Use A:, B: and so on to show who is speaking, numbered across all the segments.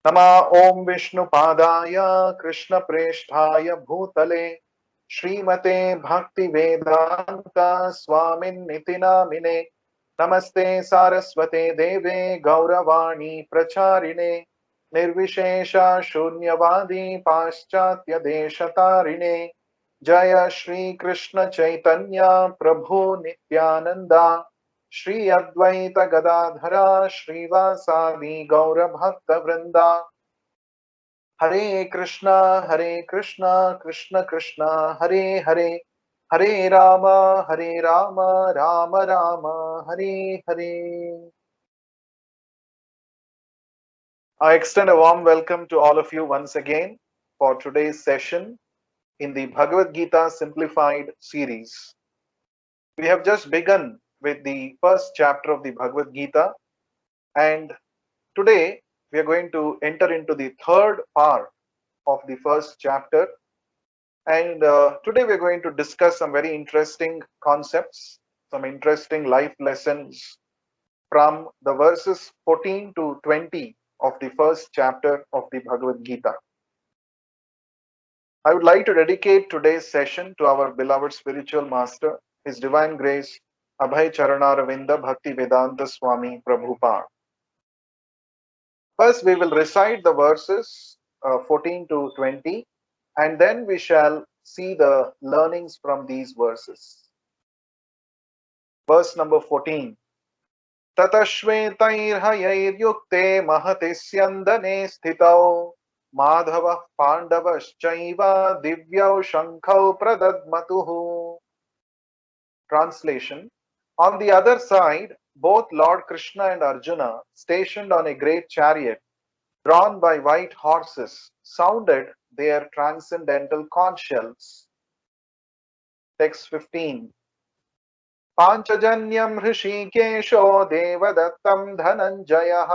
A: नमः ओम विष्णुपादाय कृष्णप्रेष्ठाय भूतले श्रीमते भक्तिवेदांत स्वामिन्निति नामिने। नमस्ते सारस्वते देवे गौरवाणी प्रचारिणे निर्विशेष शून्यवादी पाश्चात्य देशतारिणे। जय श्री कृष्ण चैतन्य प्रभु नित्यानंदा श्री अद्वैत गदाधरा श्रीवासादि गौर भक्त वृंदा। हरे कृष्णा कृष्ण कृष्ण हरे हरे, हरे Ram Ram Ram Hare Hare. I extend a warm welcome to all of you once again for today's session in the Bhagavad Gita Simplified series. We have just begun with the first chapter of the Bhagavad Gita, and today we are going to enter into the third part of the first chapter. And today we're going to discuss some very interesting concepts, some interesting life lessons from the verses 14 to 20 of the first chapter of the Bhagavad Gita. I would like to dedicate today's session to our beloved spiritual master, His Divine Grace, Abhay Charana Bhakti Vedanta Swami Prabhupada. First, we will recite the verses 14 to 20, and then we shall see the learnings from these verses. Verse number 14. ततश्वेतैर्हयैर्युक्ते महति स्यन्दने स्थितौ माधवः पाण्डवश्चैव दिव्यौ शङ्खौ प्रदद्मतुः. Translation. On the other side, both Lord Krishna and Arjuna, stationed on a great chariot drawn by white horses, sounded their transcendental conch shells. Text 15. पाञ्चजन्यं हृषीकेशो देवदत्तं Dhananjay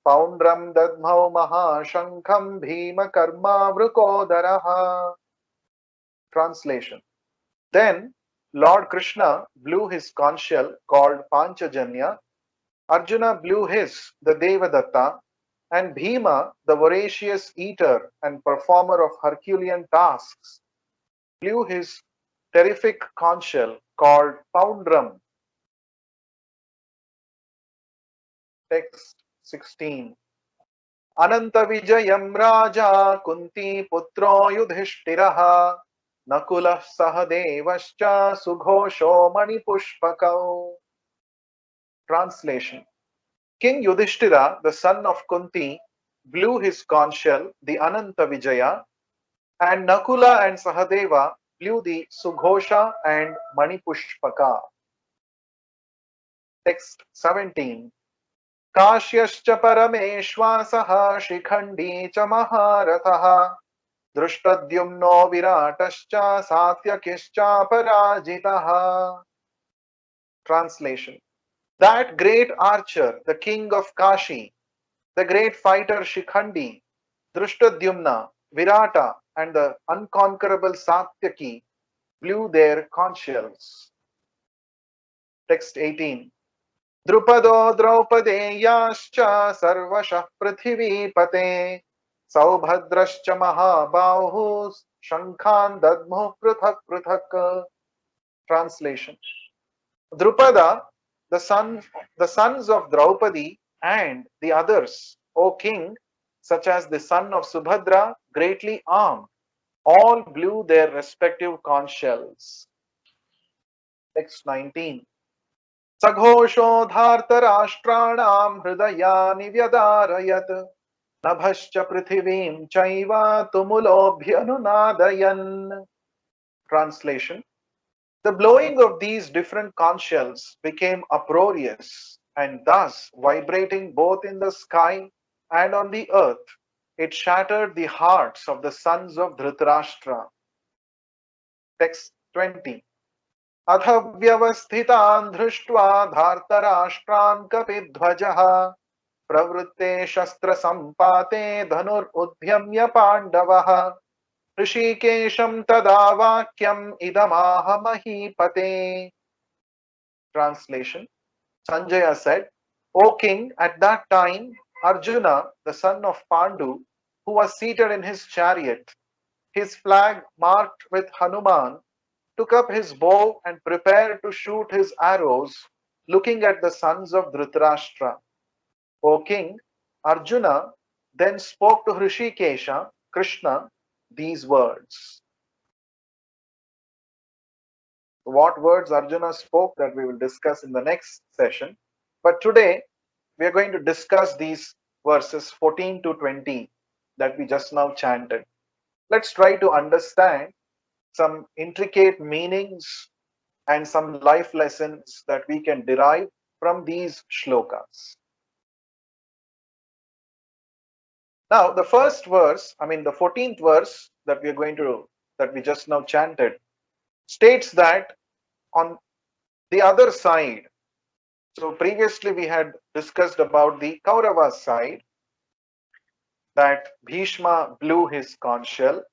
A: पौण्ड्रं दद्मौ महाशङ्खं भीमकर्मावृकोदरः. Translation. Then Lord Krishna blew his conch shell called Panchajanya, Arjuna blew his, the Devadatta, and Bhima, the voracious eater and performer of Herculean tasks, blew his terrific conch shell called Poundram. Text 16. Anantavijayam Raja Kunti Putro Yudhishthirah Nakulah Sahadevascha Sughosho Manipushpakau. Translation. King Yudhishthira, the son of Kunti, blew his conch shell, the Ananta Vijaya, and Nakula and Sahadeva blew the Sughosha and Manipushpaka. Text 17. काश्यश्च परमेश्वासः Shikhandi च महारथः दृष्टद्युम्नो विराटश्च सात्यकिश्चापराजितः. Translation. That great archer, the king of Kashi, the great fighter Shikhandi, Drishtadyumna, Virata, and the unconquerable Satyaki blew their conch shells. Text 18. Drupado Draupadeyascha Sarvashah Prithivipate Saubhadrascha Mahabahu Shankhan Dadmuh Prithak Prithak. Translation. Drupada, the sons of Draupadi and the others, O king, such as the son of Subhadra, greatly armed, all blew their respective conch shells. Text 19. Saghoshodhartarashtraणां hridayani vyadarayat nabhascha prithivim chaiva tumulobhyanunadayan. Translation. The blowing of these different conch shells became uproarious, and thus, vibrating both in the sky and on the earth, it shattered the hearts of the sons of Dhritarashtra. Text 20. अथ व्यवस्थितान् दृष्ट्वा धार्तराष्ट्रान् कपिध्वजः प्रवृत्ते शस्त्रसम्पाते धनुरुद्यम्य पाण्डवः ऋषिकेशं तदा वाक्यम् इदमाह महीपते. Translation. Sanjaya said, O king, at that time Arjuna, the son of Pandu, who was seated in his chariot, his flag marked with Hanuman, took up his bow and prepared to shoot his arrows, looking at the sons of Dhritarashtra. O king, Arjuna then spoke to Hrishikesha, Krishna, these words. What words Arjuna spoke that we will discuss in the next session. But today we are going to discuss these verses 14 to 20 that we just now chanted. Let's try to understand some intricate meanings and some life lessons that we can derive from these shlokas. Now, the first verse, the 14th verse that we just now chanted, states that on the other side, so previously we had discussed about the Kaurava side, that Bhishma blew his conch shell,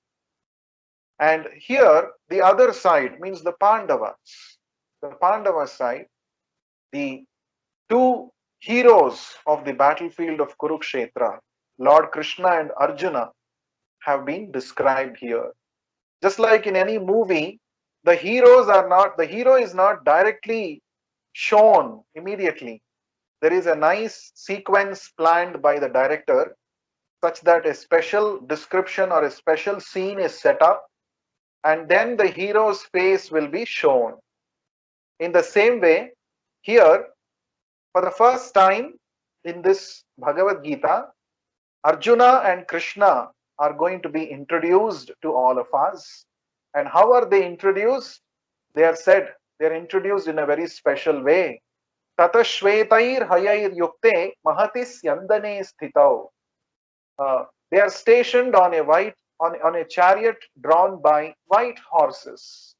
A: and here the other side means the Pandavas. The Pandava side, the two heroes of the battlefield of Kurukshetra, Lord Krishna and Arjuna, have been described here. Just like in any movie, the hero is not directly shown immediately. There is a nice sequence planned by the director such that a special description or a special scene is set up, and then the hero's face will be shown. In the same way, here, for the first time in this Bhagavad Gita, Arjuna and Krishna are going to be introduced to all of us. And how are they introduced? They are introduced in a very special way. Tata Shvetair Hayair Yukte Mahatis Yandane Sthitau. They are stationed on a chariot drawn by white horses.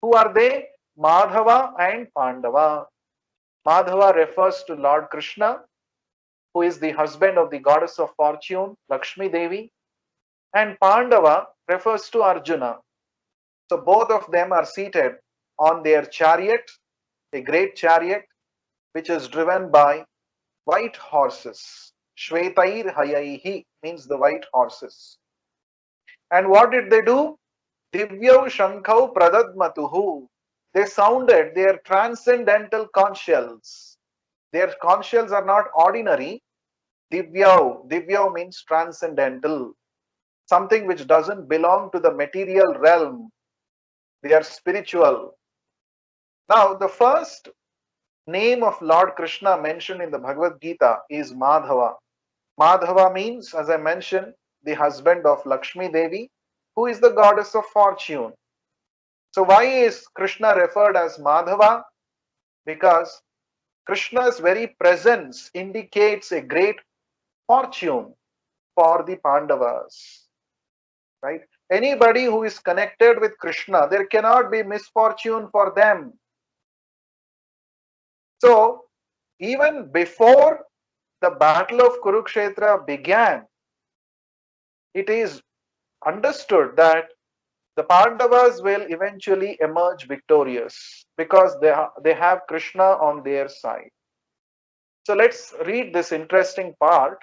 A: Who are they? Madhava and Pandava. Madhava refers to Lord Krishna, who is the husband of the goddess of fortune, Lakshmi Devi, and Pandava refers to Arjuna. So both of them are seated on their chariot, a great chariot, which is driven by white horses. Shvetair Hayaihi means the white horses. And what did they do? Divyau Shankau Pradadmatuhu. They sounded their transcendental conch shells. Their conch shells are not ordinary. Divyau means transcendental. Something which doesn't belong to the material realm. They are spiritual. Now, the first name of Lord Krishna mentioned in the Bhagavad Gita is Madhava. Madhava means, as I mentioned, the husband of Lakshmi Devi, who is the goddess of fortune. So why is Krishna referred as Madhava? Because Krishna's very presence indicates a great fortune for the Pandavas. Right? Anybody who is connected with Krishna, there cannot be misfortune for them. So, even before the battle of Kurukshetra began, it is understood that the Pandavas will eventually emerge victorious because they have Krishna on their side. So let's read this interesting part.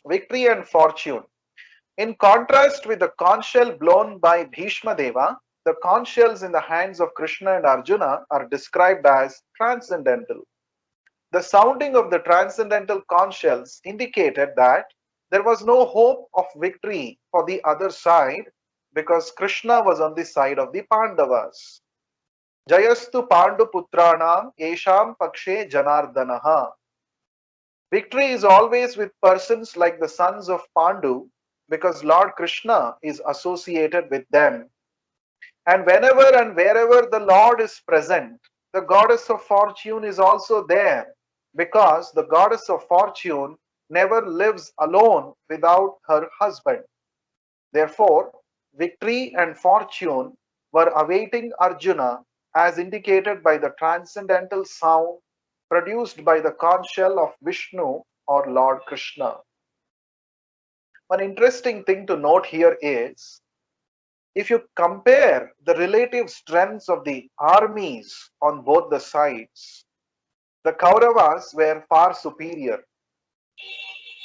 A: Victory and fortune. In contrast with the conch shell blown by Bhishma Deva, the conch shells in the hands of Krishna and Arjuna are described as transcendental. The sounding of the transcendental conch shells indicated that there was no hope of victory for the other side because Krishna was on the side of the Pandavas. Jayastu Pandu Putranam Esham Pakshe Janardanaha. Victory is always with persons like the sons of Pandu because Lord Krishna is associated with them. And whenever and wherever the Lord is present, the goddess of fortune is also there because the goddess of fortune never lives alone without her husband. Therefore, victory and fortune were awaiting Arjuna as indicated by the transcendental sound produced by the conch shell of Vishnu or Lord Krishna. One interesting thing to note here is, if you compare the relative strengths of the armies on both the sides, the Kauravas were far superior.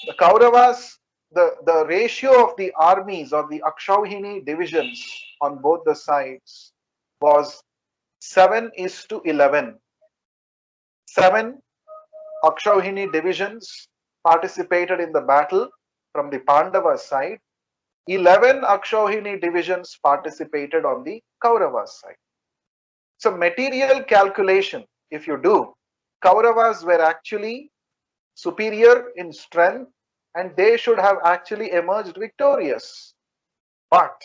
A: The Kauravas, the ratio of the armies or the Akshauhini divisions on both the sides was 7 is to 11. 7 Akshauhini divisions participated in the battle from the Pandava side. 11 Akshauhini divisions participated on the Kaurava side. So material calculation, if you do, Kauravas were actually superior in strength and they should have actually emerged victorious. But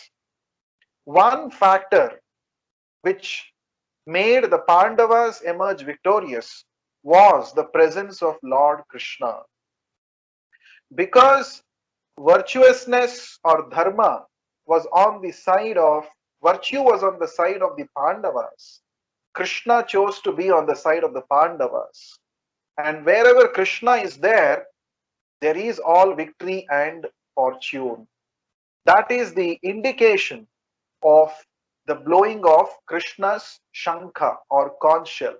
A: one factor which made the Pandavas emerge victorious was the presence of Lord Krishna. Because virtuousness or dharma was on the side of virtue was on the side of the Pandavas. Krishna chose to be on the side of the Pandavas. And wherever Krishna is there is all victory and fortune. That is the indication of the blowing of Krishna's Shankha or conch shell.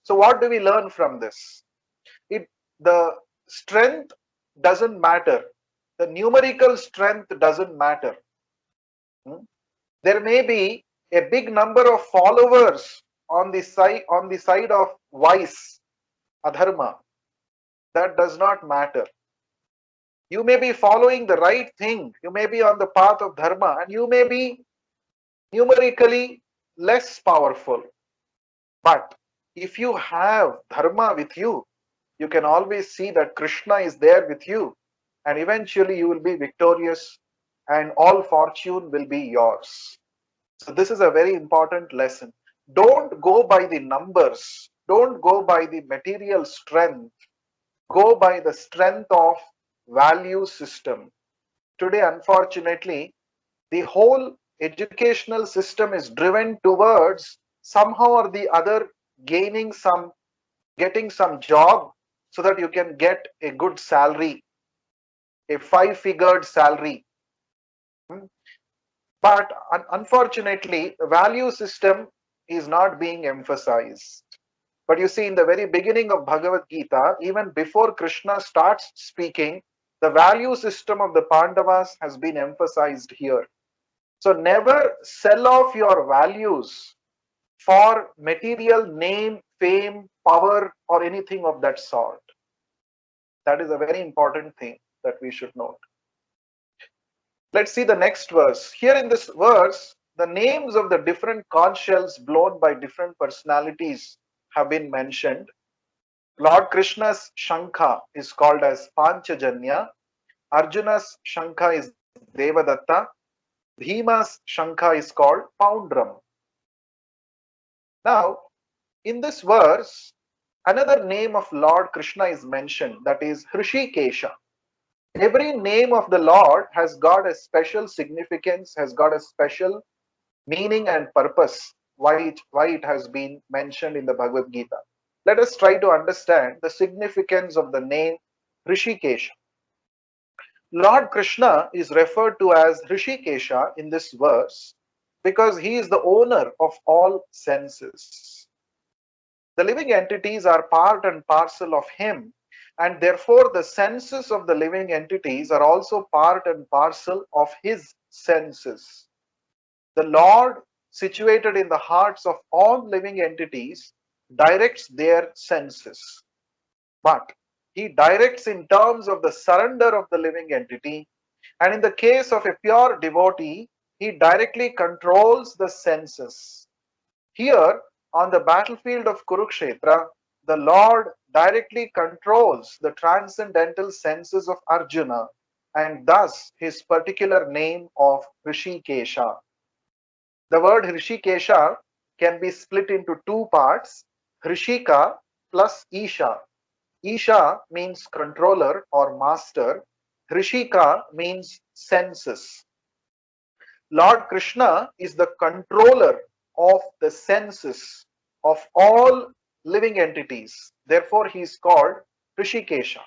A: So what do we learn from this? The strength doesn't matter. The numerical strength doesn't matter. There may be a big number of followers on the side of vice, adharma. That does not matter. You may be following the right thing. You may be on the path of dharma and you may be numerically less powerful. But if you have dharma with you, you can always see that Krishna is there with you and eventually you will be victorious and all fortune will be yours. So this is a very important lesson. Don't go by the numbers. Don't go by the material strength. Go by the strength of value system. Today, unfortunately, the whole educational system is driven towards somehow or the other getting some job so that you can get a good salary, a 5-figured salary. But unfortunately, the value system is not being emphasized. But you see, in the very beginning of Bhagavad Gita, even before Krishna starts speaking, the value system of the Pandavas has been emphasized here. So never sell off your values for material name, fame, power, or anything of that sort. That is a very important thing that we should note. Let's see the next verse. Here in this verse, the names of the different conch shells blown by different personalities have been mentioned. Lord Krishna's Shankha is called as Panchajanya. Arjuna's Shankha is Devadatta. Bhima's Shankha is called Poundram. Now, in this verse, another name of Lord Krishna is mentioned, that is Hrishikesha. Every name of the Lord has got a special significance, has got a special meaning and purpose why it has been mentioned in the Bhagavad Gita. Let us try to understand the significance of the name Hrishikesha. Lord Krishna is referred to as Hrishikesha in this verse because he is the owner of all senses. The living entities are part and parcel of him, and therefore the senses of the living entities are also part and parcel of his senses. The Lord, situated in the hearts of all living entities, directs their senses. But he directs in terms of the surrender of the living entity, and in the case of a pure devotee, he directly controls the senses. Here, on the battlefield of Kurukshetra, the Lord directly controls the transcendental senses of Arjuna, and thus his particular name of Hrishikesha. The word Hrishikesha can be split into two parts, Hrishika plus Isha. Isha means controller or master. Hrishika means senses. Lord Krishna is the controller of the senses of all living entities. Therefore, he is called Hrishikesha.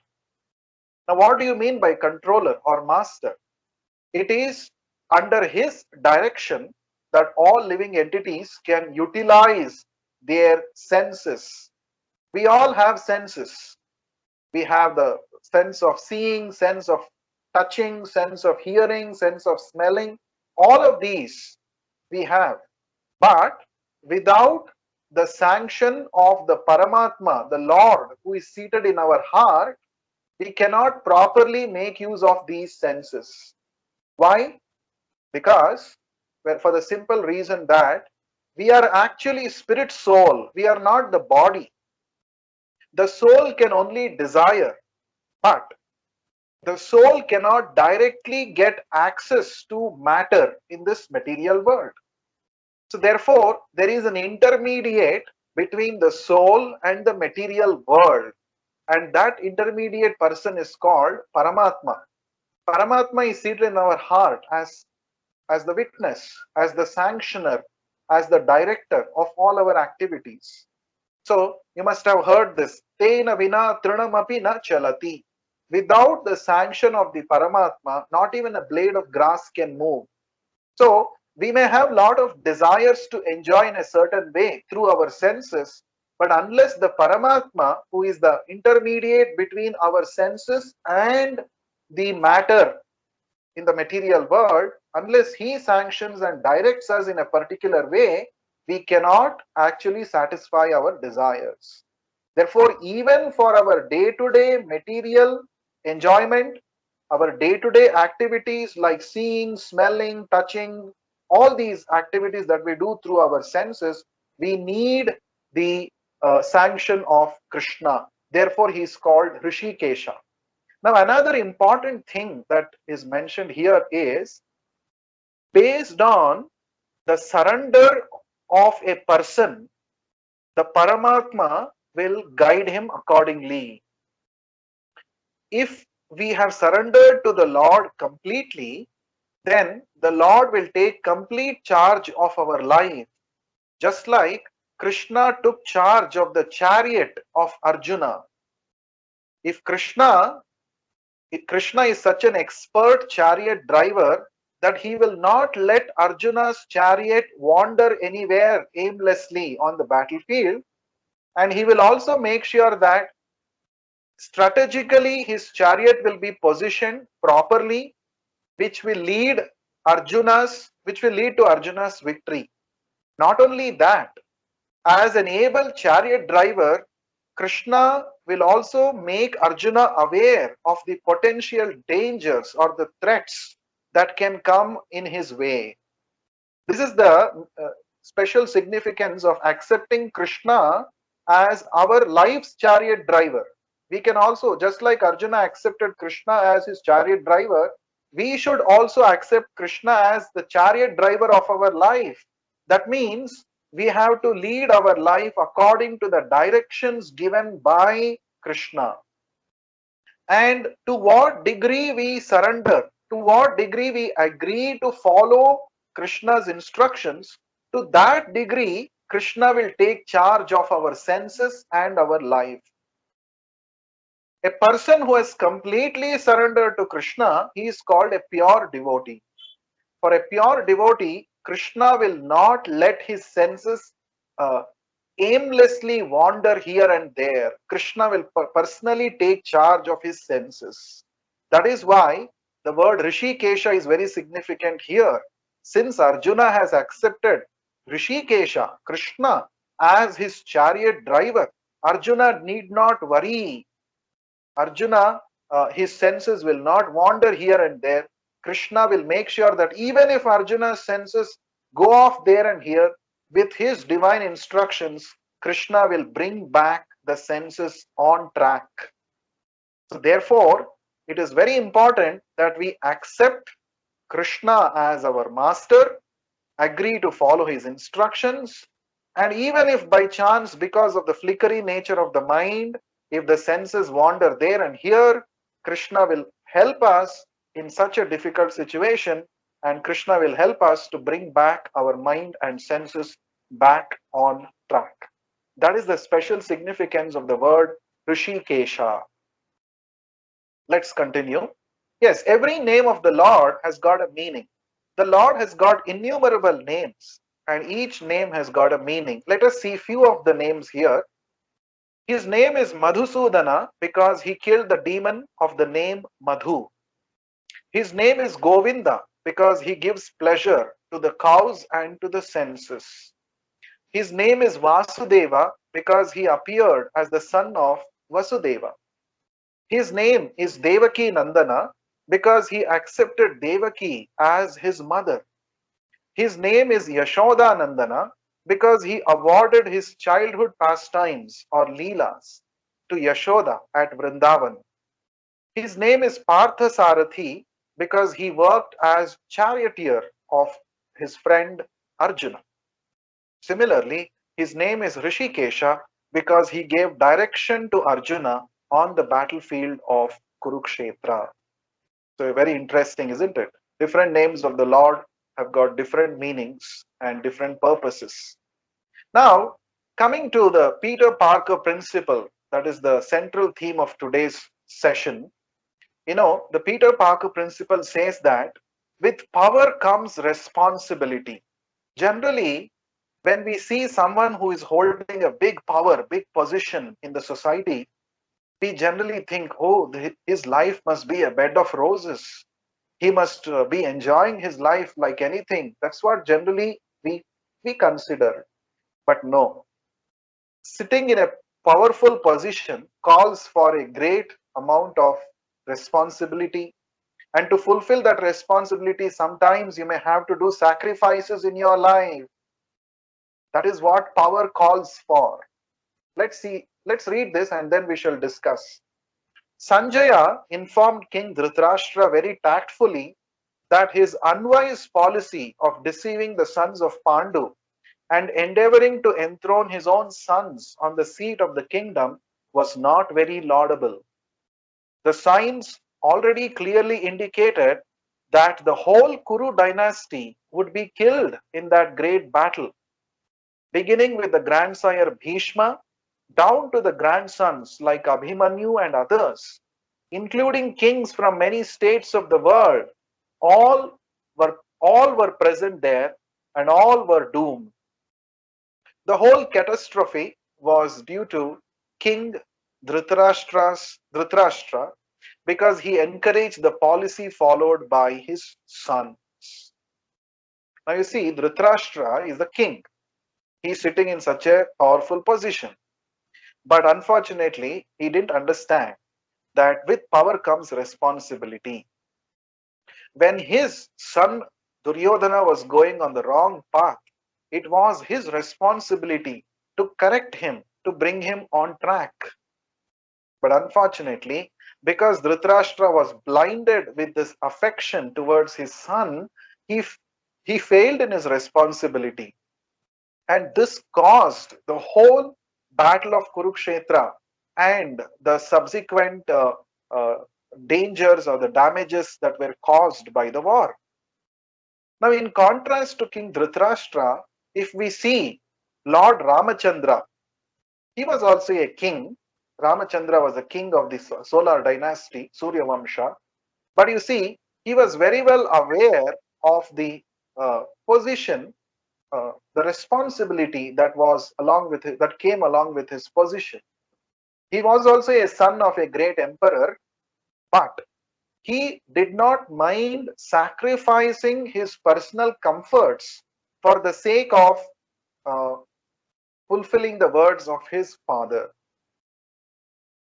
A: Now, what do you mean by controller or master? It is under his direction that all living entities can utilize their senses. We all have senses. We have the sense of seeing, sense of touching, sense of hearing, sense of smelling. All of these we have. But without the sanction of the Paramatma, the Lord who is seated in our heart, we cannot properly make use of these senses. Why? Because, well, for the simple reason that we are actually spirit soul, we are not the body. The soul can only desire, but the soul cannot directly get access to matter in this material world. So therefore, there is an intermediate between the soul and the material world, and that intermediate person is called Paramatma. Paramatma is seated in our heart as the witness, as the sanctioner, as the director of all our activities. So you must have heard this. Tena vina trinamapi na chalati. Without the sanction of the Paramatma, not even a blade of grass can move. So we may have a lot of desires to enjoy in a certain way through our senses, but unless the Paramatma, who is the intermediate between our senses and the matter in the material world, unless he sanctions and directs us in a particular way, we cannot actually satisfy our desires. Therefore, even for our day-to-day material enjoyment, our day-to-day activities like seeing, smelling, touching, all these activities that we do through our senses, we need the sanction of Krishna. Therefore, he is called Rishikesha. Now, another important thing that is mentioned here is based on the surrender of a person, the Paramatma will guide him accordingly. If we have surrendered to the Lord completely, then the Lord will take complete charge of our life. Just like Krishna took charge of the chariot of Arjuna. If Krishna is such an expert chariot driver that he will not let Arjuna's chariot wander anywhere aimlessly on the battlefield, and he will also make sure that strategically his chariot will be positioned properly, which will lead to Arjuna's victory. Not only that, as an able chariot driver, Krishna will also make Arjuna aware of the potential dangers or the threats that can come in his way. This is the special significance of accepting Krishna as our life's chariot driver. We can also, just like Arjuna accepted Krishna as his chariot driver, we should also accept Krishna as the chariot driver of our life. That means we have to lead our life according to the directions given by Krishna. And to what degree we surrender, to what degree we agree to follow Krishna's instructions, to that degree Krishna will take charge of our senses and our life. A person who has completely surrendered to Krishna, he is called a pure devotee. For a pure devotee, Krishna will not let his senses aimlessly wander here and there. Krishna will personally take charge of his senses. That is why the word Rishikesha is very significant here. Since Arjuna has accepted Rishikesha, Krishna, as his chariot driver, Arjuna need not worry. Arjuna, his senses will not wander here and there. Krishna will make sure that even if Arjuna's senses go off there and here, with his divine instructions, Krishna will bring back the senses on track. So therefore, it is very important that we accept Krishna as our master, agree to follow his instructions, and even if by chance, because of the flickery nature of the mind, if the senses wander there and here, Krishna will help us in such a difficult situation, and Krishna will help us to bring back our mind and senses back on track. That is the special significance of the word Rishikesha. Let's continue. Yes, every name of the Lord has got a meaning. The Lord has got innumerable names, and each name has got a meaning. Let us see few of the names here. His name is Madhusudana because he killed the demon of the name Madhu. His name is Govinda because he gives pleasure to the cows and to the senses. His name is Vasudeva because he appeared as the son of Vasudeva. His name is Devaki Nandana because he accepted Devaki as his mother. His name is Yashoda Nandana because he awarded his childhood pastimes or leelas to Yashoda at Vrindavan. His name is Partha Sarathi because he worked as charioteer of his friend Arjuna. Similarly, his name is Rishikesha because he gave direction to Arjuna on the battlefield of Kurukshetra. So, very interesting, isn't it? Different names of the Lord have got different meanings and different purposes. Now, coming to the Peter Parker principle, that is the central theme of today's session. The Peter Parker principle says that with power comes responsibility. Generally, when we see someone who is holding a big power, big position in the society, we generally think, oh, his life must be a bed of roses. He must be enjoying his life like anything. That's what generally we consider. But no, sitting in a powerful position calls for a great amount of responsibility. And to fulfill that responsibility, sometimes you may have to do sacrifices in your life. That is what power calls for. Let's read this and then we shall discuss. Sanjaya informed King Dhritarashtra very tactfully that his unwise policy of deceiving the sons of Pandu and endeavoring to enthrone his own sons on the seat of the kingdom was not very laudable. The signs already clearly indicated that the whole Kuru dynasty would be killed in that great battle, beginning with the grandsire Bhishma down to the grandsons like Abhimanyu and others, including kings from many states of the world. All were present there and all were doomed. The whole catastrophe was due to King Dhritarashtra because he encouraged the policy followed by his sons. Now you see, Dhritarashtra is the king. He's sitting in such a powerful position. But unfortunately, he didn't understand that with power comes responsibility. When his son Duryodhana was going on the wrong path, it was his responsibility to correct him, to bring him on track. But unfortunately, because Dhritarashtra was blinded with this affection towards his son, he failed in his responsibility. And this caused the whole battle of Kurukshetra and the subsequent dangers or the damages that were caused by the war. Now, in contrast to King Dhritarashtra, if we see Lord Ramachandra, he was also a king. Ramachandra was a king of the Solar dynasty, Surya Vamsha. But you see, he was very well aware of the position, the responsibility that came along with his position. He was also a son of a great emperor, but he did not mind sacrificing his personal comforts for the sake of uh, fulfilling the words of his father.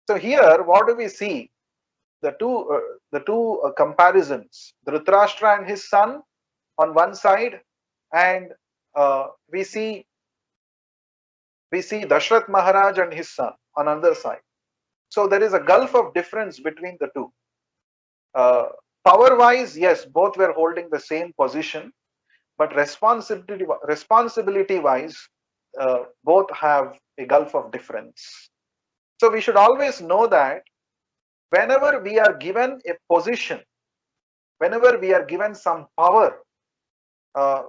A: So here, what do we see? The two comparisons: Dhritarashtra and his son on one side, and we see Dashrath Maharaj and his son on another side. So there is a gulf of difference between the two. Power-wise, yes, both were holding the same position, but responsibility-wise, both have a gulf of difference. So we should always know that whenever we are given a position, whenever we are given some power,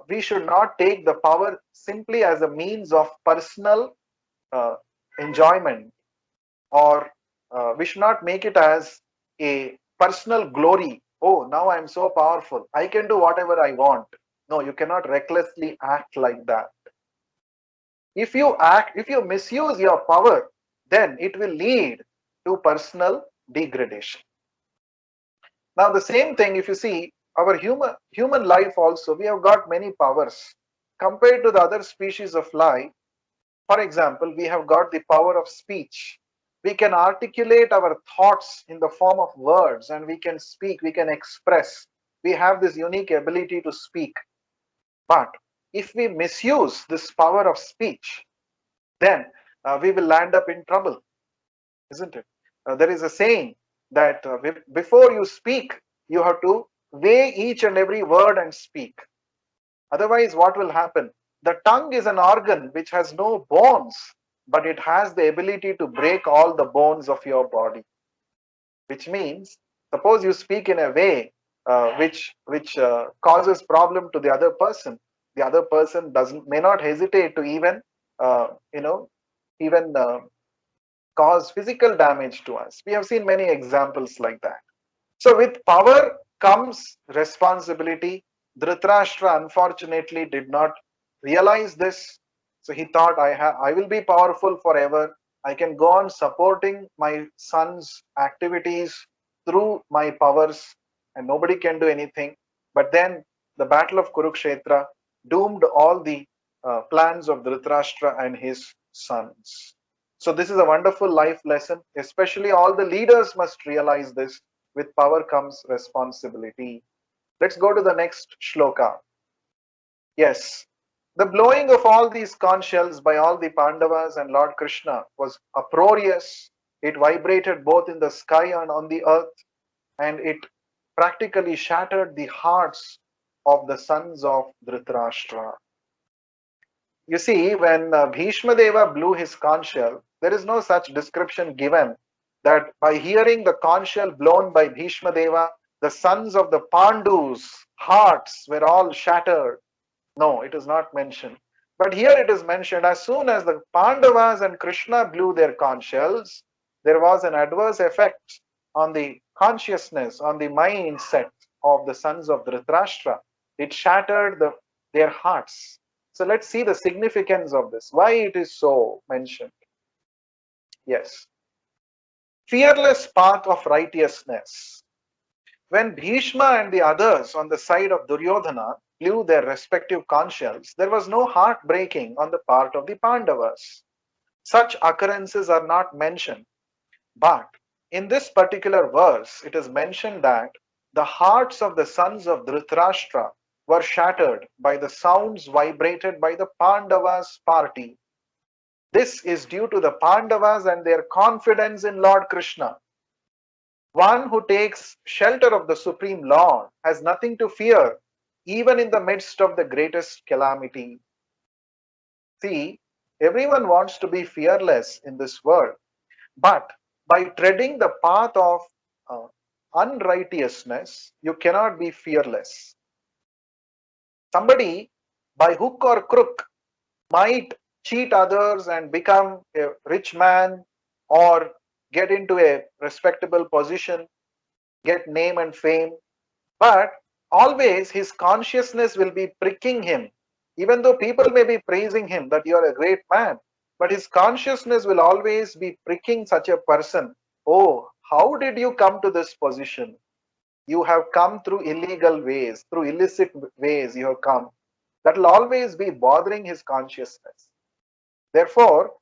A: we should not take the power simply as a means of personal enjoyment, or we should not make it as a personal glory. Oh, now I'm so powerful, I can do whatever I want. No, you cannot recklessly act like that. If you misuse your power, then it will lead to personal degradation. Now, the same thing, if you see our human life also, we have got many powers compared to the other species of life. For example, we have got the power of speech. We can articulate our thoughts in the form of words, and we can speak, we can express. We have this unique ability to speak. But if we misuse this power of speech, then we will land up in trouble, isn't it? There is a saying that before you speak, you have to weigh each and every word and speak. Otherwise, what will happen? The tongue is an organ which has no bones, but it has the ability to break all the bones of your body. Which means, suppose you speak in a way which causes problem to the other person. The other person doesn't may not hesitate to even uh, you know even cause physical damage to us. We have seen many examples like that. So with power comes responsibility. Dhritarashtra unfortunately did not realize this. So he thought, I will be powerful forever. I can go on supporting my son's activities through my powers, and nobody can do anything. But then the battle of Kurukshetra doomed all the plans of Dhritarashtra and his sons. So this is a wonderful life lesson. Especially all the leaders must realize this. With power comes responsibility. Let's go to the next shloka. Yes, the blowing of all these conch shells by all the Pandavas and Lord Krishna was uproarious. It vibrated both in the sky and on the earth, and it practically shattered the hearts of the sons of Dhritarashtra. You see, when Bhishma Deva blew his conch shell, there is no such description given that by hearing the conch shell blown by Bhishma Deva, the sons of the Pandus' hearts were all shattered. No, it is not mentioned. But here it is mentioned, as soon as the Pandavas and Krishna blew their conch shells, there was an adverse effect on the consciousness, on the mindset of the sons of Dhritarashtra. It shattered their hearts. So let's see the significance of this, why it is so mentioned. Yes. Fearless path of righteousness. When Bhishma and the others on the side of Duryodhana blew their respective conch shells, there was no heart breaking on the part of the Pandavas. Such occurrences are not mentioned. But in this particular verse, it is mentioned that the hearts of the sons of Dhritarashtra were shattered by the sounds vibrated by the Pandavas' party. This is due to the Pandavas and their confidence in Lord Krishna. One who takes shelter of the Supreme Lord has nothing to fear, even in the midst of the greatest calamity. See, everyone wants to be fearless in this world, but by treading the path of uh, unrighteousness, you cannot be fearless. Somebody, by hook or crook, might cheat others and become a rich man or get into a respectable position, get name and fame, but always his consciousness will be pricking him. Even though people may be praising him that you are a great man, but his consciousness will always be pricking such a person. Oh, how did you come to this position? You have come through illegal ways, through illicit ways you have come. That will always be bothering his consciousness. Therefore,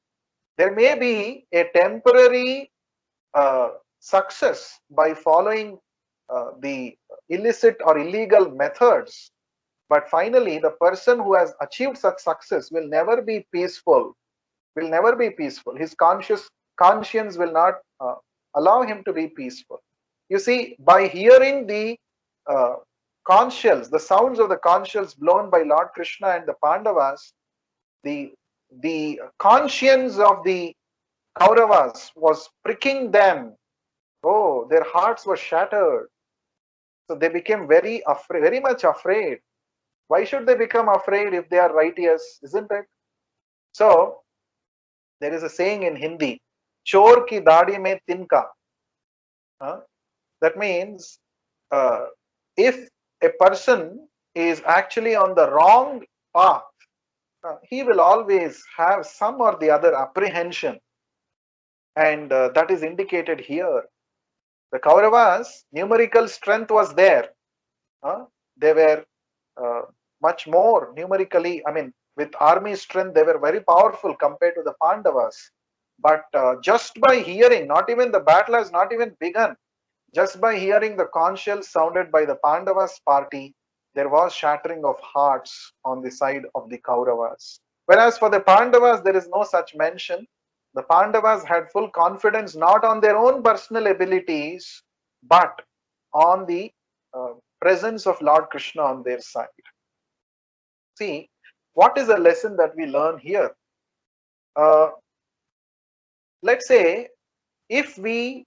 A: there may be a temporary success by following the illicit or illegal methods, but finally the person who has achieved such success will never be peaceful, will never be peaceful. His conscience will not allow him to be peaceful. You see, by hearing the uh, conch shells, the sounds of the conch shells blown by Lord Krishna and the Pandavas, the conscience of the Kauravas was pricking them. Oh, their hearts were shattered. So they became very afraid, very much afraid. Why should they become afraid if they are righteous, isn't it? So there is a saying in Hindi, "Chor ki dadi mein tinka." Huh? That means uh, if a person is actually on the wrong path, he will always have some or the other apprehension. and that is indicated here. The Kauravas' numerical strength was there. They were uh, much more numerically, I mean, with army strength, they were very powerful compared to the Pandavas. But just by hearing, not even the battle has not even begun, just by hearing the conch shells sounded by the Pandavas party, there was shattering of hearts on the side of the Kauravas. Whereas for the Pandavas, there is no such mention. The Pandavas had full confidence not on their own personal abilities, but on the presence of Lord Krishna on their side. See, what is a lesson that we learn here? Uh, let's say if we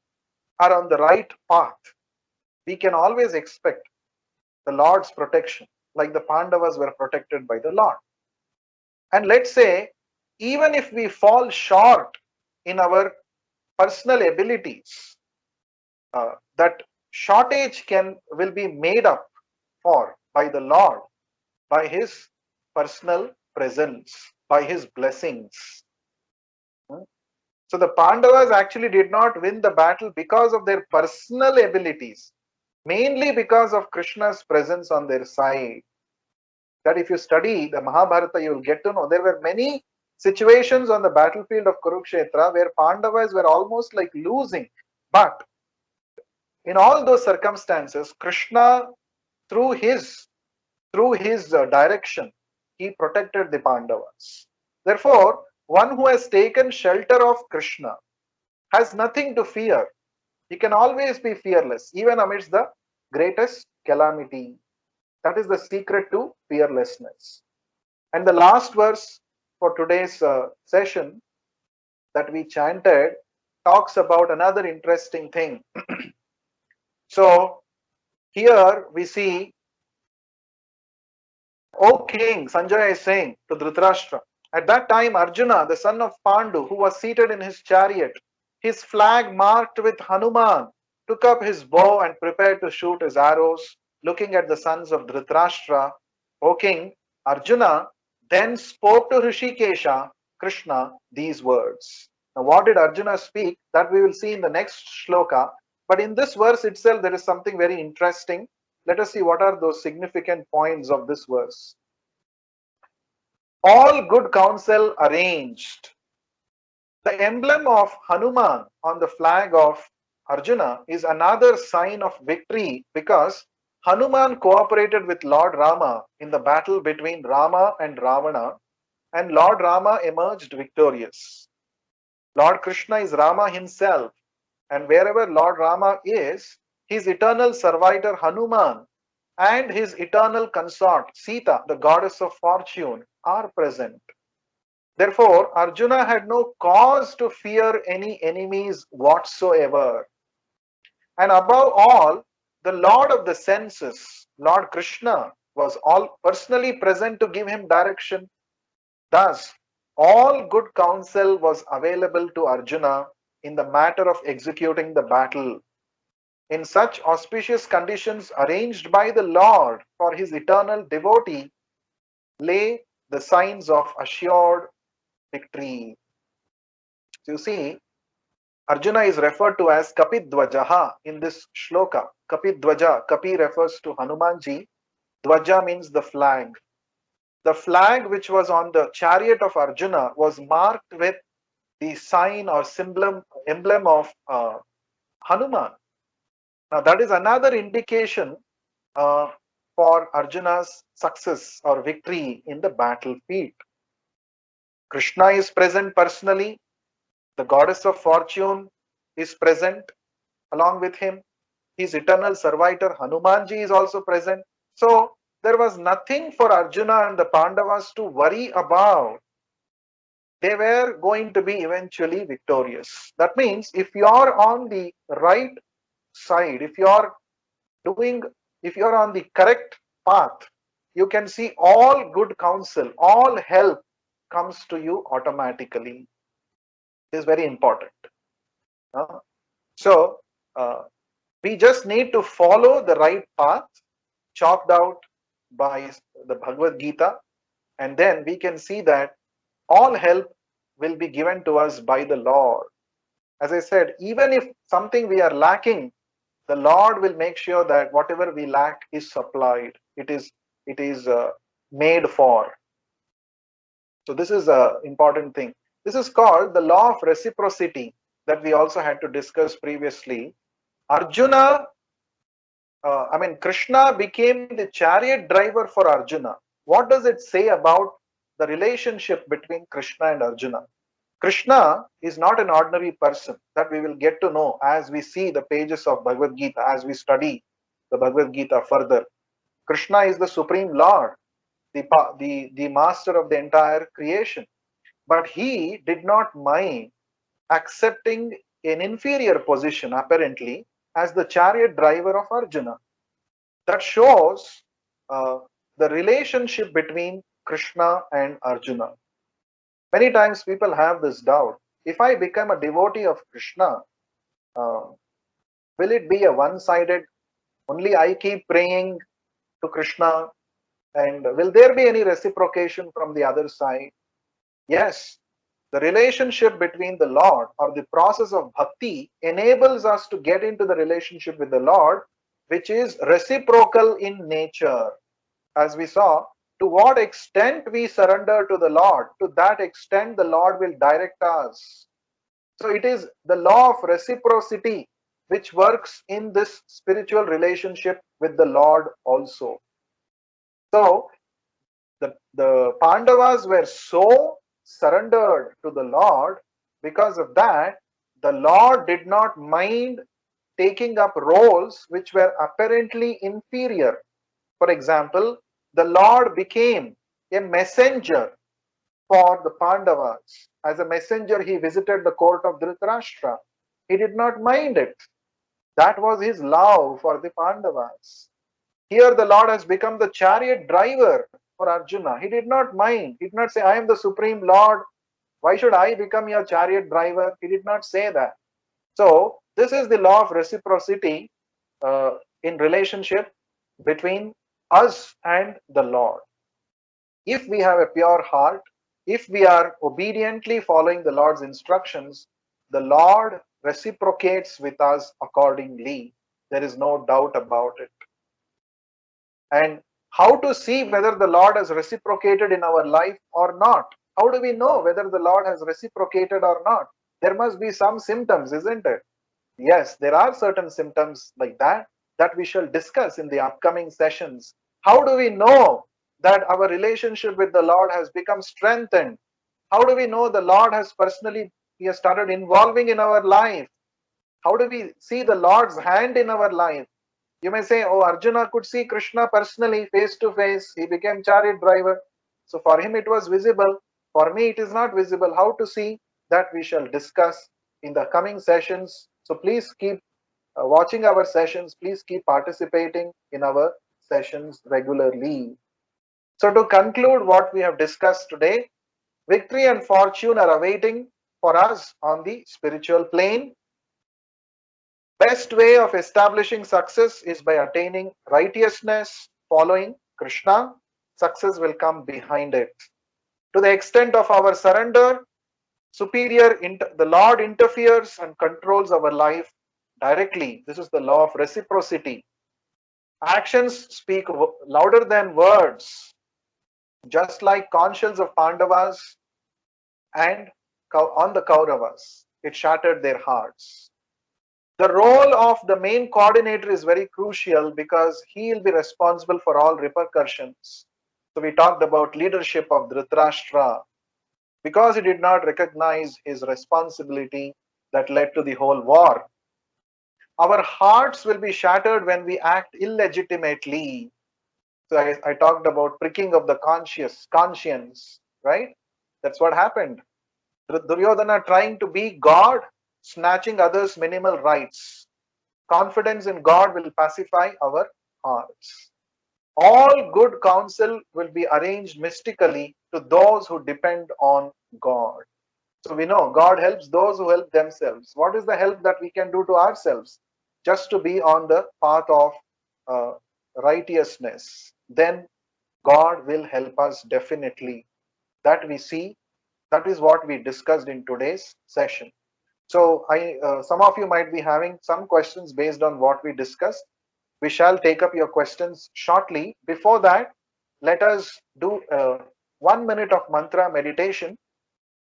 A: are on the right path, we can always expect the Lord's protection, like the Pandavas were protected by the Lord. And let's say, even if we fall short in our personal abilities, that shortage will be made up for by the Lord, by His personal presence, by His blessings. So the Pandavas actually did not win the battle because of their personal abilities, mainly because of Krishna's presence on their side. That if you study the Mahabharata, you will get to know there were many situations on the battlefield of Kurukshetra where Pandavas were almost like losing. But in all those circumstances, Krishna, through his direction, he protected the Pandavas. Therefore, one who has taken shelter of Krishna has nothing to fear. He can always be fearless, even amidst the greatest calamity. That is the secret to fearlessness. And the last verse for today's session that we chanted talks about another interesting thing. So here we see, O king, Sanjaya is saying to Dhritarashtra, at that time Arjuna, the son of Pandu, who was seated in his chariot, his flag marked with Hanuman, took up his bow and prepared to shoot his arrows, looking at the sons of Dhritarashtra. O king, Arjuna then spoke to Hrishikesha, Krishna, these words. Now, what did Arjuna speak? That we will see in the next shloka. But in this verse itself, there is something very interesting. Let us see what are those significant points of this verse. All good counsel arranged. The emblem of Hanuman on the flag of Arjuna is another sign of victory because Hanuman cooperated with Lord Rama in the battle between Rama and Ravana, and Lord Rama emerged victorious. Lord Krishna is Rama himself, and wherever Lord Rama is, his eternal servitor Hanuman and his eternal consort Sita, the goddess of fortune, are present. Therefore, Arjuna had no cause to fear any enemies whatsoever. And above all, the Lord of the senses, Lord Krishna, was all personally present to give him direction. Thus, all good counsel was available to Arjuna in the matter of executing the battle. In such auspicious conditions arranged by the Lord for his eternal devotee lay the signs of assured victory. So you see, Arjuna is referred to as Kapidwajaha in this shloka. Kapidwaja, Kapi refers to Hanumanji. Dwaja means the flag. The flag which was on the chariot of Arjuna was marked with the sign or emblem of Hanuman. Now that is another indication uh, for Arjuna's success or victory in the battlefield. Krishna is present personally. The goddess of fortune is present along with him. His eternal servitor Hanumanji is also present. So there was nothing for Arjuna and the Pandavas to worry about. They were going to be eventually victorious. That means if you are on the right side, if you are on the correct path, you can see all good counsel, all help comes to you automatically. This is very important. So we just need to follow the right path chalked out by the Bhagavad Gita, and then we can see that all help will be given to us by the Lord. As I said, even if something we are lacking, the Lord will make sure that whatever we lack is supplied. It is made for. So this is a important thing. This is called the law of reciprocity that we also had to discuss previously. Arjuna, Krishna became the chariot driver for Arjuna. What does it say about the relationship between Krishna and Arjuna? Krishna is not an ordinary person, that we will get to know as we see the pages of Bhagavad Gita, as we study the Bhagavad Gita further. Krishna is the Supreme Lord, the master of the entire creation. But he did not mind accepting an inferior position, apparently, as the chariot driver of Arjuna. That shows uh, the relationship between Krishna and Arjuna. Many times people have this doubt. If I become a devotee of Krishna, uh, will it be a one-sided, only I keep praying to Krishna, and will there be any reciprocation from the other side? Yes, the relationship between the Lord, or the process of bhakti, enables us to get into the relationship with the Lord, which is reciprocal in nature. As we saw, to what extent we surrender to the Lord, to that extent the Lord will direct us. So it is the law of reciprocity which works in this spiritual relationship with the Lord also. So the Pandavas were so surrendered to the Lord, because of that, the Lord did not mind taking up roles which were apparently inferior. For example, the Lord became a messenger for the Pandavas. As a messenger, he visited the court of Dhritarashtra. He did not mind it. That was his love for the Pandavas. Here, the Lord has become the chariot driver for Arjuna. He did not mind. He did not say, I am the supreme Lord. Why should I become your chariot driver? He did not say that. So, this is the law of reciprocity in relationship between us and the Lord. If we have a pure heart, if we are obediently following the Lord's instructions, the Lord reciprocates with us accordingly. There is no doubt about it. And how to see whether the Lord has reciprocated in our life or not? How do we know whether the Lord has reciprocated or not? There must be some symptoms, isn't it? Yes, there are certain symptoms like that we shall discuss in the upcoming sessions. How do we know that our relationship with the Lord has become strengthened? How do we know the Lord has personally, he has started involving in our life? How do we see the Lord's hand in our life? You may say, oh, Arjuna could see Krishna personally, face to face. He became chariot driver. So for him it was visible. For me it is not visible. How to see? That we shall discuss in the coming sessions. So please keep watching our sessions. Please keep participating in our sessions regularly. So to conclude what we have discussed today, victory and fortune are awaiting for us on the spiritual plane. Best way of establishing success is by attaining righteousness, following Krishna. Success will come behind it. To the extent of our surrender, the Lord interferes and controls our life directly. This is the law of reciprocity. Actions speak louder than words, just like conch shells of Pandavas and on the Kauravas. It shattered their hearts. The role of the main coordinator is very crucial because he will be responsible for all repercussions. So we talked about leadership of Dhritarashtra. Because he did not recognize his responsibility, that led to the whole war. Our hearts will be shattered when we act illegitimately. So I talked about pricking of the conscience, right? That's what happened. Duryodhana trying to be God, snatching others' minimal rights. Confidence in God will pacify our hearts. All good counsel will be arranged mystically to those who depend on God. So we know God helps those who help themselves. What is the help that we can do to ourselves? Just to be on the path of uh, righteousness. Then God will help us definitely. That we see, that is what we discussed in today's session. So some of you might be having some questions based on what we discussed. We shall take up your questions shortly. Before that, let us do 1 minute of mantra meditation.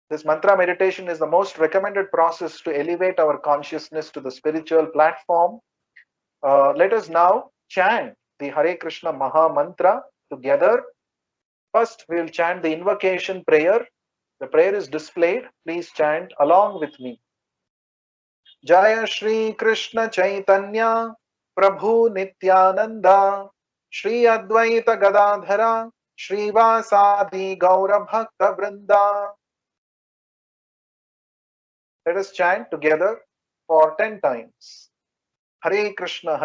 A: This mantra meditation is the most recommended process to elevate our consciousness to the spiritual platform. Let us now chant the Hare Krishna Maha Mantra together. First, we will chant the invocation prayer. The prayer is displayed. Please chant along with me. Jaya Shri Krishna Chaitanya Prabhu Nityananda Shri Advaita Gadadhara Shri Vasadi Gaura Bhakta Vrinda. Let us chant together for 10 times. Hare Krishna,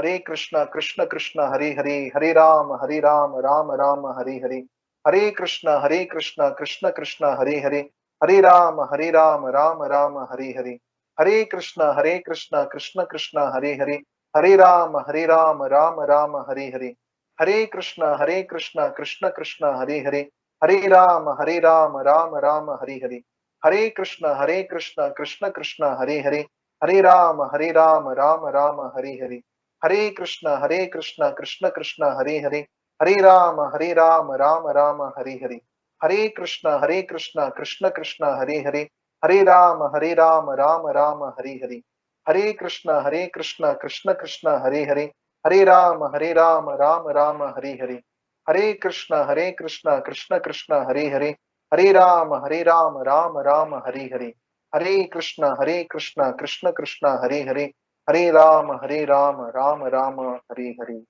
A: Krishna Krishna, Hare Hare, Hare Ram, Ram Ram, Hare Hare. Hare Krishna, Krishna Krishna, Hare Hare, Hare Ram, Ram Ram, Hare Hare. Hare Krishna, Krishna Krishna, Hare Hare, Hare Ram, Ram Ram, Hare Hare. Hare Krishna, Krishna Krishna, Hare Hare, Hare Ram, Ram Ram, Hare Hare. Hare Krishna, Krishna Krishna, Hare Hare. Hare Ram, Ram Ram, Hare Hare. Hare Krishna, Krishna Krishna, Hare Hare. Hare Ram, Ram Ram, Hare Hare. Hare Krishna, Krishna Krishna, Hare Hare. Hare Ram, Ram Ram, Hare Hare. Hare Krishna, Krishna Krishna, Hare Hare. Hare Ram, Ram Ram, Hare Hare. Hare Krishna, Krishna Krishna, Hare Hare. Hare Ram, Ram Ram, Hare Hare. Hare Krishna, Krishna Krishna, Hare Hare. Hare Ram, Ram Ram, Hare Hare.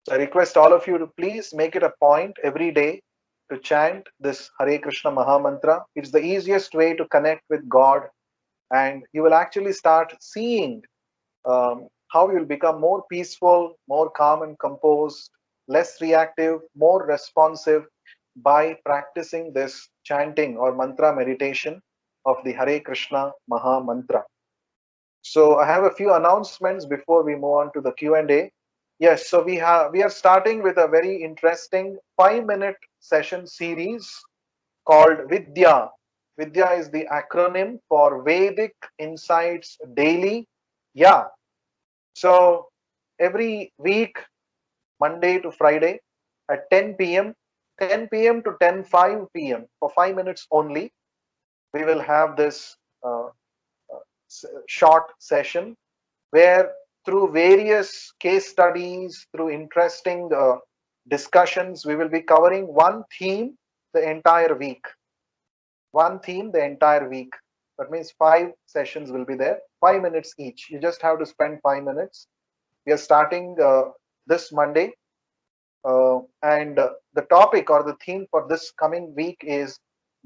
A: So I request all of you to please make it a point every day to chant this Hare Krishna Maha Mantra. It's the easiest way to connect with God, and you will actually start seeing how you will become more peaceful, more calm and composed, less reactive, more responsive by practicing this chanting or mantra meditation of the Hare Krishna Maha Mantra. So I have a few announcements before we move on to the Q&A. Yes, so we are starting with a very interesting 5-minute session series called Vidya. Vidya is the acronym for Vedic Insights Daily. Yeah. So every week, Monday to Friday at 10 p.m., 10 p.m. to 10:05 p.m. for 5 minutes only, we will have this short session where through various case studies, through interesting discussions, we will be covering one theme the entire week. One theme the entire week. That means 5 sessions will be there, 5 minutes each. You just have to spend 5 minutes. We are starting this Monday, and the topic or the theme for this coming week is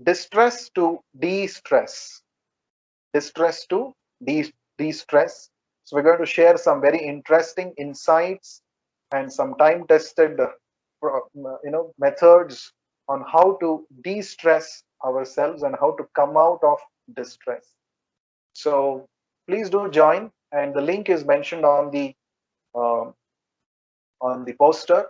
A: distress to de-stress. Distress to de-stress. So we're going to share some very interesting insights and some time-tested, methods on how to de-stress ourselves and how to come out of distress. So please do join, and the link is mentioned uh, on the poster.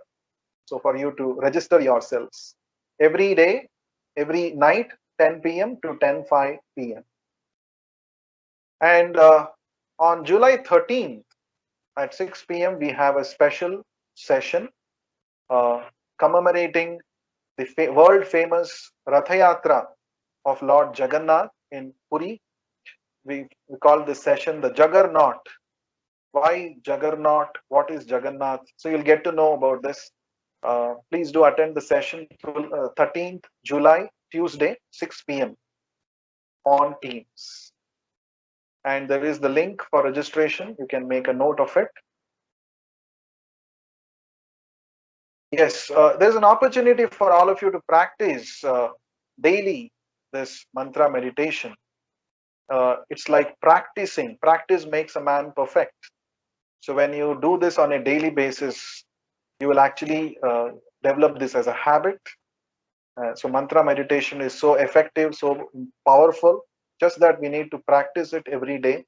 A: So for you to register yourselves every day, every night, 10 p.m. to 10:05 p.m. And on July 13th at 6 p.m., we have a special session commemorating the world famous Ratha Yatra of Lord Jagannath in Puri. We call this session the Juggernaut. Why Juggernaut? What is Jagannath? So you'll get to know about this. Please do attend the session 13th July, Tuesday, 6 p.m. on Teams. And there is the link for registration. You can make a note of it. Yes, there's an opportunity for all of you to practice daily this mantra meditation. It's like practicing. Practice makes a man perfect. So when you do this on a daily basis, you will actually develop this as a habit. So mantra meditation is so effective, so powerful, just that we need to practice it every day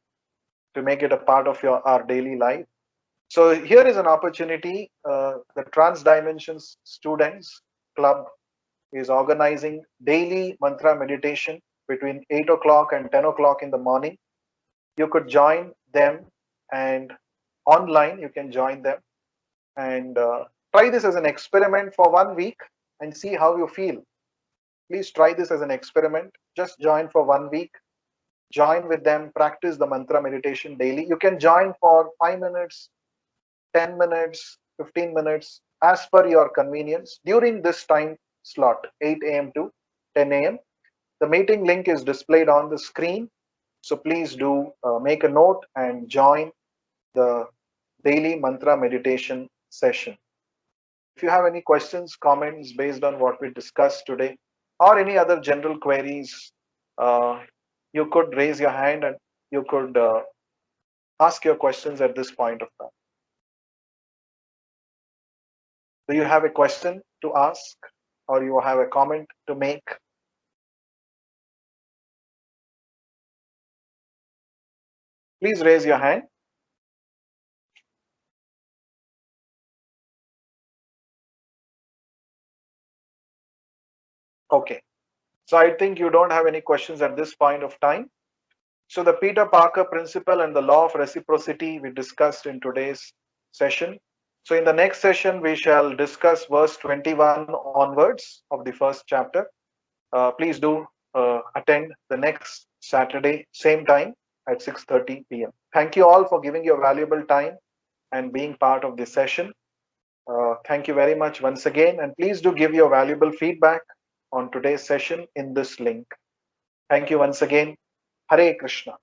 A: to make it a part of our daily life. So here is an opportunity. The Trans Dimensions Students Club is organizing daily mantra meditation between 8 o'clock and 10 o'clock in the morning. You could join them, and online you can join them, and try this as an experiment for 1 week and see how you feel. Please try this as an experiment. Just join for 1 week. Join with them, practice the mantra meditation daily. You can join for 5 minutes, 10 minutes, 15 minutes, as per your convenience during this time slot, 8 a.m. to 10 a.m. The meeting link is displayed on the screen. So please do make a note and join the daily mantra meditation session. If you have any questions, comments based on what we discussed today, or any other general queries, uh, you could raise your hand and you could ask your questions at this point of time. Do you have a question to ask, or you have a comment to make? Please raise your hand. Okay. So I think you don't have any questions at this point of time. So the Peter Parker principle and the law of reciprocity we discussed in today's session. So in the next session, we shall discuss verse 21 onwards of the first chapter. Please do attend the next Saturday, same time at 6:30 p.m. Thank you all for giving your valuable time and being part of this session. Thank you very much once again, and please do give your valuable feedback on today's session in this link. Thank you once again. Hare Krishna.